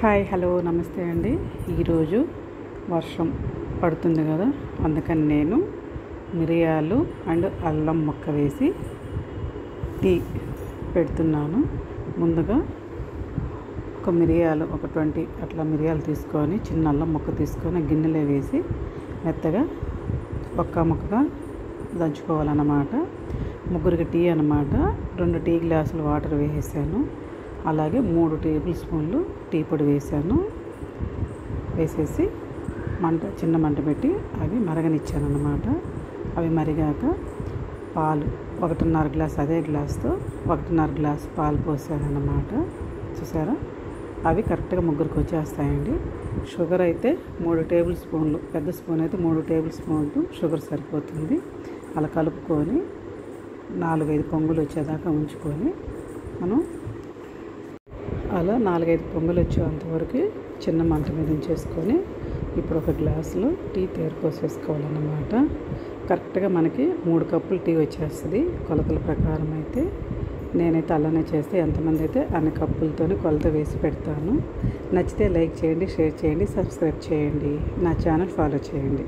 Hi hello నమస్తే అండి. ఈరోజు వర్షం పడుతుంది కదా, అందుకని నేను మిరియాలు అండ్ అల్లం ముక్క వేసి టీ పెడుతున్నాను. ముందుగా ఒక 20 అట్లా మిరియాలు తీసుకొని చిన్న అల్లం ముక్క తీసుకొని గిన్నెలో వేసి మెత్తగా ముక్కగా దంచుకోవాలన్నమాట. ముగ్గురికి టీ అన్నమాట. 2 టీ గ్లాసులు వాటర్ వేసాను. అలాగే 3 టేబుల్ స్పూన్లు టీ పొడి వేసేసి చిన్న మంట పెట్టి అవి మరగనిచ్చాను అన్నమాట. అవి మరిగాక పాలు 1.5 గ్లాస్, అదే గ్లాస్తో 1.5 గ్లాస్ పాలు పోసాను అన్నమాట. చూసారా, అవి కరెక్ట్గా ముగ్గురికి వచ్చేస్తాయండి. షుగర్ అయితే 3 టేబుల్ స్పూన్లు, పెద్ద స్పూన్ అయితే 3 టేబుల్ స్పూన్లు షుగర్ సరిపోతుంది. అలా కలుపుకొని 4-5 పొంగులు వచ్చేదాకా ఉంచుకొని మనం అలా 4-5 పొంగులు వచ్చేంతవరకు చిన్న మంట మీద ఉంచేసుకొని ఇప్పుడు ఒక గ్లాసులో టీ తేరుకోసేసుకోవాలన్నమాట. కరెక్ట్గా మనకి 3 కప్పులు టీ వచ్చేస్తుంది కొలతల ప్రకారం. అయితే నేనైతే అలానే చేస్తే ఎంతమంది అయితే అన్ని కప్పులతో కొలత వేసి పెడతాను. నచ్చితే లైక్ చేయండి, షేర్ చేయండి, సబ్స్క్రైబ్ చేయండి, నా ఛానల్ ఫాలో చేయండి.